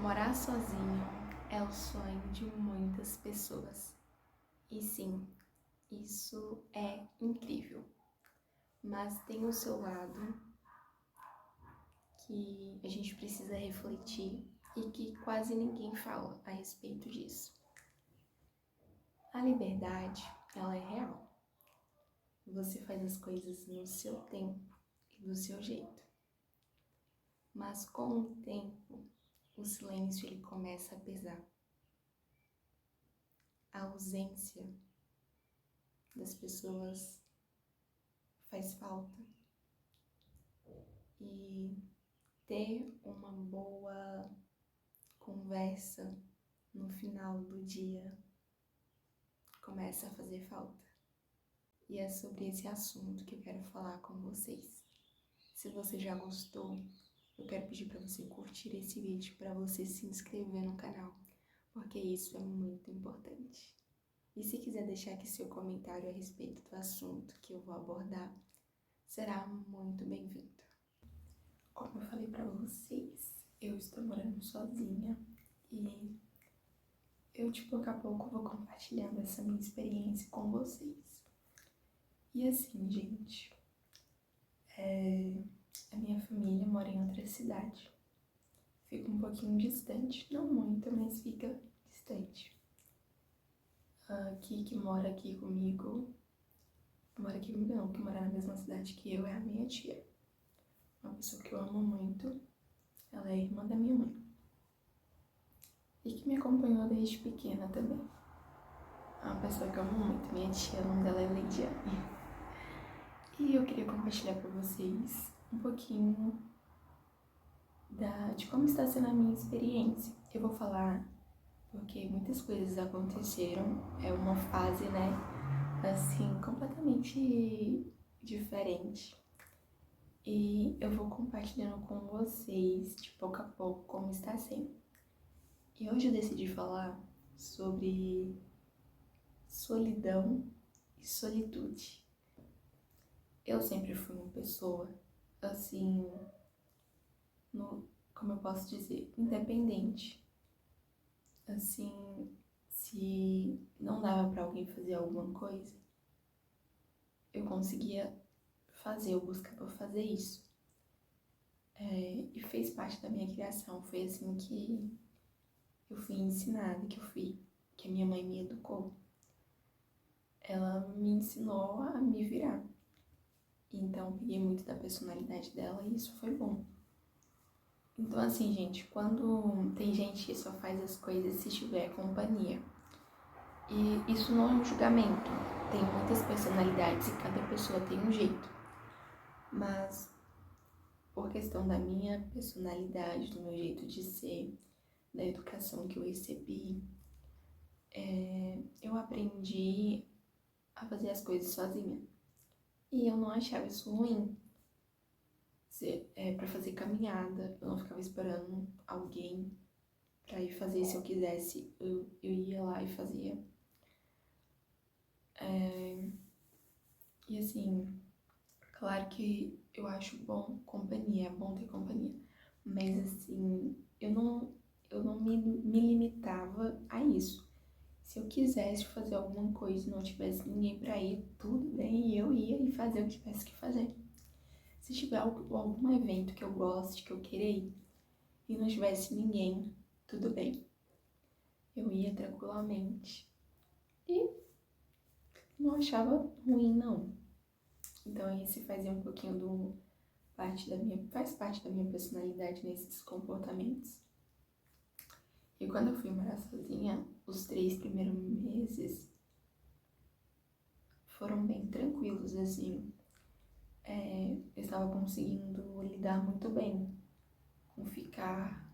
Morar sozinho é o sonho de muitas pessoas. E sim, isso é incrível. Mas tem o seu lado que a gente precisa refletir e que quase ninguém fala a respeito disso. A liberdade, ela é real. Você faz as coisas no seu tempo e do seu jeito. Mas com o tempo, o silêncio ele começa a pesar. A ausência das pessoas faz falta. E ter uma boa conversa no final do dia começa a fazer falta. E é sobre esse assunto que eu quero falar com vocês. Se você já gostou, eu quero pedir para você curtir esse vídeo, para você se inscrever no canal, porque isso é muito importante. E se quiser deixar aqui seu comentário a respeito do assunto que eu vou abordar, será muito bem-vindo. Como eu falei para vocês, eu estou morando sozinha e eu de pouco a pouco vou compartilhando essa minha experiência com vocês. E assim, gente, a minha família mora em outra cidade. Fica um pouquinho distante, não muito, mas fica distante. Que mora aqui comigo, que mora na mesma cidade que eu, é a minha tia. Uma pessoa que eu amo muito, ela é irmã da minha mãe. E que me acompanhou desde pequena também. É uma pessoa que eu amo muito, minha tia, o nome dela é Leidiane. E eu queria compartilhar para vocês um pouquinho de como está sendo a minha experiência. Eu vou falar porque muitas coisas aconteceram, é uma fase, né, assim, completamente diferente. E eu vou compartilhando com vocês, de pouco a pouco, como está sendo. E hoje eu decidi falar sobre solidão e solitude. Eu sempre fui uma pessoa, assim, como eu posso dizer, independente. Assim, se não dava pra alguém fazer alguma coisa, eu conseguia fazer, eu buscava fazer isso. E fez parte da minha criação, foi assim que eu fui ensinada, que a minha mãe me educou. Ela me ensinou a me virar. Então, eu peguei muito da personalidade dela e isso foi bom. Então, assim, gente, quando tem gente que só faz as coisas se tiver companhia. E isso não é um julgamento. Tem muitas personalidades e cada pessoa tem um jeito. Mas, por questão da minha personalidade, do meu jeito de ser, da educação que eu recebi, eu aprendi a fazer as coisas sozinha. E eu não achava isso ruim. Pra fazer caminhada, eu não ficava esperando alguém pra ir fazer. Se eu quisesse, eu ia lá e fazia. E assim, claro que eu acho bom companhia, é bom ter companhia. Mas assim, eu não me limitava a isso. Se eu quisesse fazer alguma coisa e não tivesse ninguém pra ir, tudo bem, eu ia e fazer o que tivesse que fazer. Se tiver algum evento que eu goste, que eu queira ir, e não tivesse ninguém, tudo bem. Eu ia tranquilamente. E não achava ruim, não. Então esse fazia um pouquinho faz parte da minha personalidade nesses comportamentos. E quando eu fui morar sozinha, os 3 primeiros meses foram bem tranquilos, assim. Eu estava conseguindo lidar muito bem com ficar...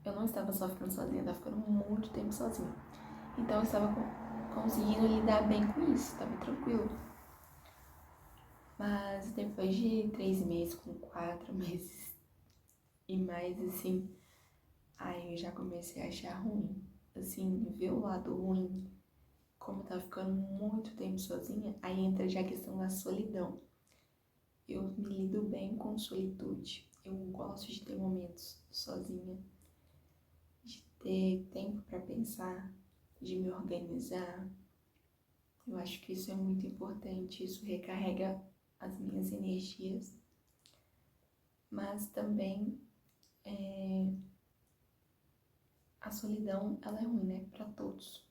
Eu não estava só ficando sozinha, eu estava ficando muito tempo sozinha. Então eu estava conseguindo lidar bem com isso, estava tranquilo. Mas depois de 3 meses, com 4 meses e mais, assim, aí eu já comecei a achar ruim. Assim, ver o lado ruim, como eu tava ficando muito tempo sozinha, aí entra já a questão da solidão. Eu me lido bem com solitude. Eu gosto de ter momentos sozinha, de ter tempo para pensar, de me organizar. Eu acho que isso é muito importante, isso recarrega as minhas energias, mas também a solidão, ela é ruim, né, para todos.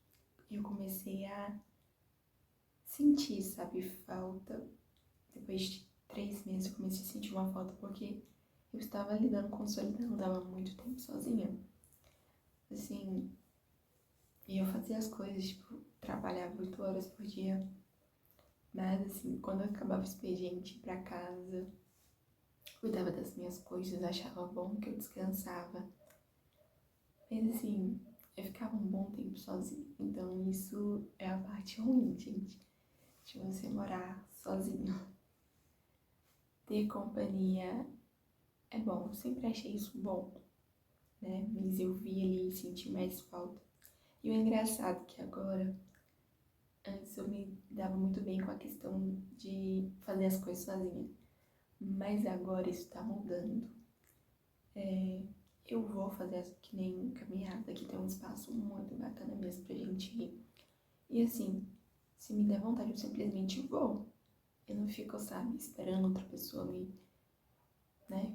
Eu comecei a sentir, sabe, falta. Depois de 3 meses eu comecei a sentir uma falta porque eu estava lidando com solidão, eu estava muito tempo sozinha. Assim, e eu fazia as coisas, tipo, trabalhava 8 horas por dia. Mas assim, quando eu acabava o expediente, ia pra casa, cuidava das minhas coisas, achava bom que eu descansava. Mas assim, eu ficava um bom tempo sozinha. Então isso é a parte ruim, gente, de você morar sozinho. Ter companhia é bom, eu sempre achei isso bom, né? Mas eu vi ali e senti mais falta. E o engraçado é que agora, antes eu me dava muito bem com a questão de fazer as coisas sozinha. Mas agora isso tá mudando. Eu vou fazer que nem caminhada, que tem um espaço muito bacana mesmo pra gente ir. E assim, se me der vontade, eu simplesmente vou. Eu não fico, sabe, esperando outra pessoa me, né,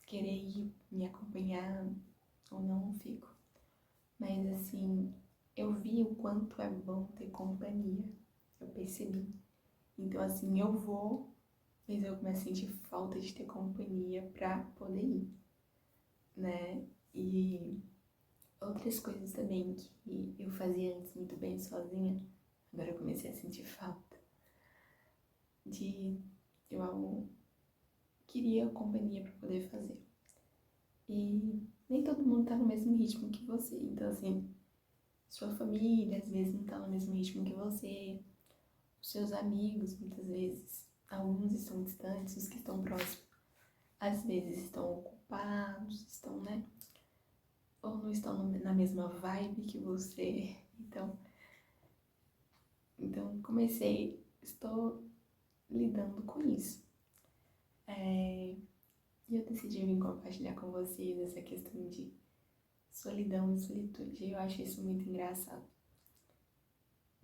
querer ir, me acompanhar ou não fico. Mas assim, eu vi o quanto é bom ter companhia. Eu percebi. Então assim, eu vou, mas eu começo a sentir falta de ter companhia pra poder ir, né? E outras coisas também que eu fazia antes muito bem sozinha, agora eu comecei a sentir falta. Eu queria companhia pra poder fazer. E nem todo mundo tá no mesmo ritmo que você. Então, assim, sua família às vezes não tá no mesmo ritmo que você. Os seus amigos, muitas vezes, alguns estão distantes, os que estão próximos, às vezes estão ocupados, estão, né? Ou não estão na mesma vibe que você. Então estou lidando com isso. E eu decidi vir compartilhar com vocês essa questão de solidão e solitude. Eu acho isso muito engraçado.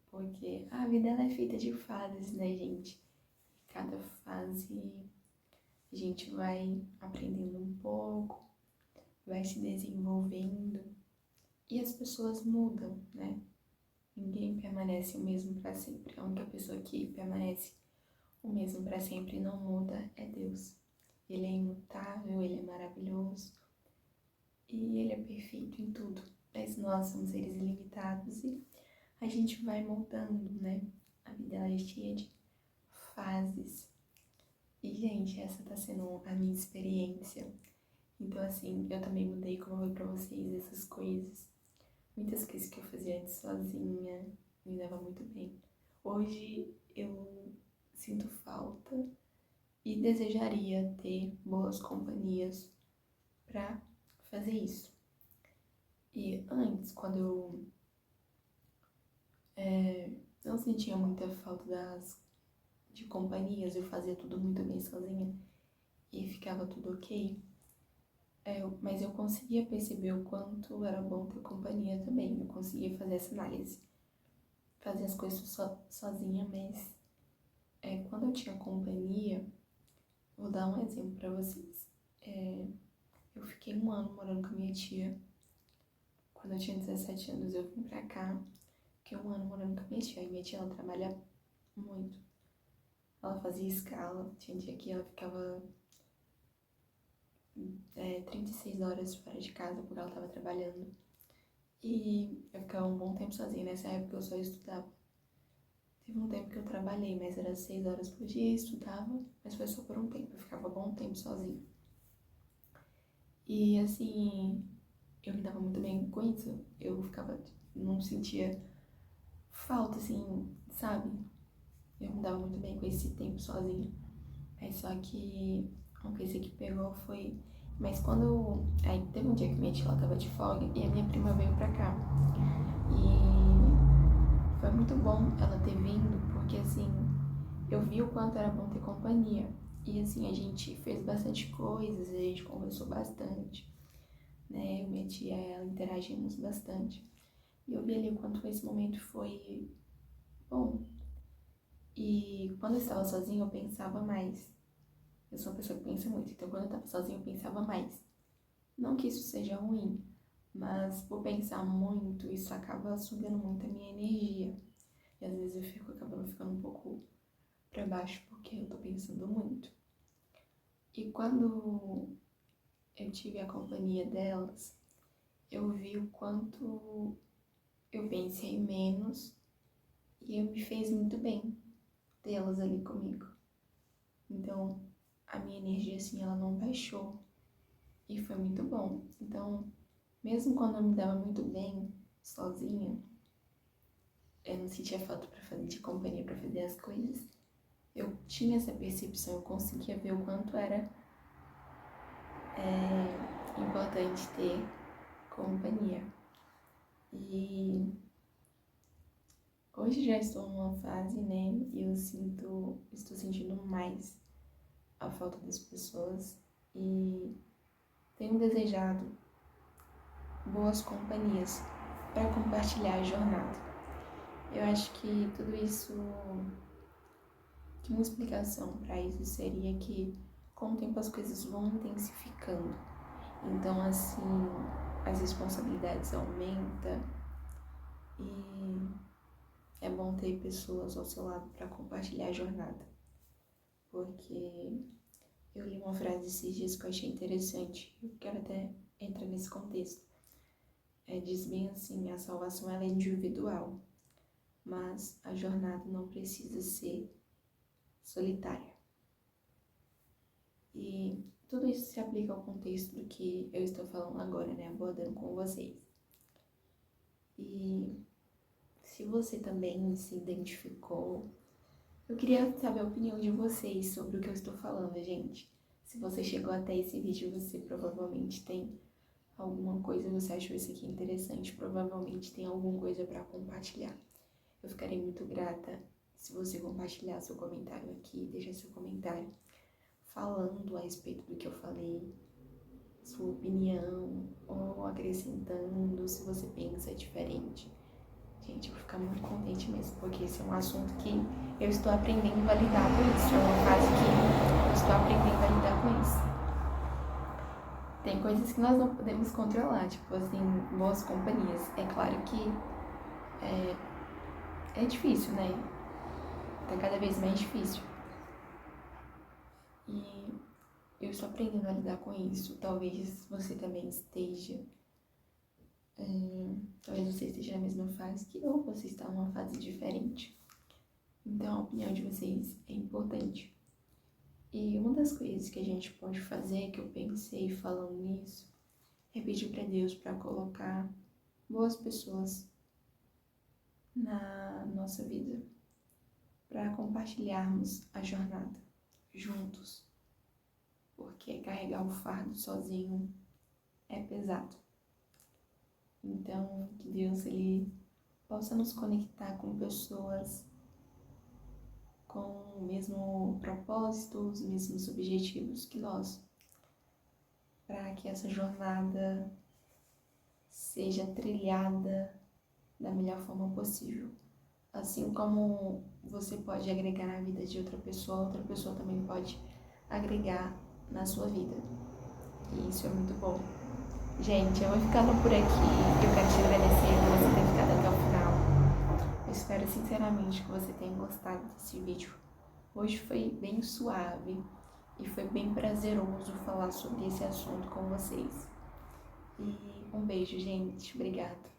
Porque a vida ela é feita de fases, né, gente? Cada fase a gente vai aprendendo um pouco, vai se desenvolvendo e as pessoas mudam, né? Ninguém permanece o mesmo para sempre. A única pessoa que permanece o mesmo para sempre e não muda é Deus. Ele é imutável, ele é maravilhoso e ele é perfeito em tudo. Mas nós somos seres limitados e a gente vai moldando, né? A vida ela é cheia de fases. E, gente, essa tá sendo a minha experiência. Então, assim, eu também mudei, como eu falei pra vocês, essas coisas. Muitas coisas que eu fazia antes sozinha, me dava muito bem. Hoje eu sinto falta e desejaria ter boas companhias pra fazer isso. E antes, quando eu não sentia muita falta de companhias, eu fazia tudo muito bem sozinha e ficava tudo ok. Mas eu conseguia perceber o quanto era bom ter companhia também. Eu conseguia fazer essa análise. Fazer as coisas sozinha, mas quando eu tinha companhia, vou dar um exemplo pra vocês. Eu fiquei 1 ano morando com a minha tia. Quando eu tinha 17 anos, eu vim pra cá. Fiquei 1 ano morando com a minha tia. E minha tia, ela trabalha muito. Ela fazia escala. Tinha dia que ela ficava 36 horas fora de casa porque ela estava trabalhando. E eu ficava um bom tempo sozinha. Nessa época eu só estudava. Teve um tempo que eu trabalhei, mas era 6 horas por dia, estudava, mas foi só por um tempo. Eu ficava um bom tempo sozinha. E assim, eu me dava muito bem com isso. Eu não sentia falta, assim, sabe? Eu me dava muito bem com esse tempo sozinha. Aí só que uma coisa que pegou foi... Mas aí teve um dia que minha tia ela tava de folga e a minha prima veio pra cá. E foi muito bom ela ter vindo, porque assim, eu vi o quanto era bom ter companhia. E assim, a gente fez bastante coisas, a gente conversou bastante. né? Eu e minha tia, ela interagimos bastante. E eu vi ali o quanto esse momento foi bom. E quando eu estava sozinha, eu pensava mais. Eu sou uma pessoa que pensa muito, então quando eu estava sozinha, eu pensava mais. Não que isso seja ruim, mas por pensar muito, isso acaba sugando muito a minha energia. E às vezes eu fico acabando ficando um pouco pra baixo, porque eu tô pensando muito. E quando eu tive a companhia delas, eu vi o quanto eu pensei menos e me fez muito bem tê-las ali comigo. Então, a minha energia, assim, ela não baixou e foi muito bom. Então, mesmo quando eu me dava muito bem sozinha, eu não sentia falta de companhia para fazer as coisas, eu tinha essa percepção, eu conseguia ver o quanto era importante ter companhia. E hoje já estou numa fase, né, e estou sentindo mais a falta das pessoas e tenho desejado boas companhias para compartilhar a jornada. Eu acho que tudo isso, que uma explicação para isso seria que com o tempo as coisas vão intensificando. Então, assim, as responsabilidades aumentam e é bom ter pessoas ao seu lado para compartilhar a jornada. Porque eu li uma frase esses dias que eu achei interessante, eu quero até entrar nesse contexto. Diz bem assim, a salvação ela é individual, mas a jornada não precisa ser solitária. E tudo isso se aplica ao contexto do que eu estou falando agora, né, abordando com vocês. E se você também se identificou, eu queria saber a opinião de vocês sobre o que eu estou falando, gente. Se você chegou até esse vídeo, você provavelmente tem alguma coisa, você achou isso aqui interessante, provavelmente tem alguma coisa para compartilhar. Eu ficarei muito grata se você compartilhar seu comentário aqui, deixar seu comentário falando a respeito do que eu falei, sua opinião, ou acrescentando se você pensa diferente. Gente, eu vou ficar muito contente mesmo, porque esse é um assunto que eu estou aprendendo a lidar com isso. É uma fase que eu estou aprendendo a lidar com isso. Tem coisas que nós não podemos controlar, tipo assim, boas companhias. É claro que é difícil, né? Tá cada vez mais difícil. E eu estou aprendendo a lidar com isso. Talvez você também esteja. Talvez você esteja na mesma fase que eu, ou você está numa fase diferente. Então a opinião de vocês é importante. E uma das coisas que a gente pode fazer, que eu pensei falando nisso, é pedir para Deus para colocar boas pessoas na nossa vida, para compartilharmos a jornada juntos, porque carregar o fardo sozinho é pesado. Então, que Deus ele possa nos conectar com pessoas com o mesmo propósito, os mesmos objetivos que nós, para que essa jornada seja trilhada da melhor forma possível. Assim como você pode agregar na vida de outra pessoa também pode agregar na sua vida. E isso é muito bom. Gente, eu vou ficando por aqui. Eu quero te agradecer por você ter ficado até o final. Eu espero sinceramente que você tenha gostado desse vídeo. Hoje foi bem suave e foi bem prazeroso falar sobre esse assunto com vocês. E um beijo, gente. Obrigada.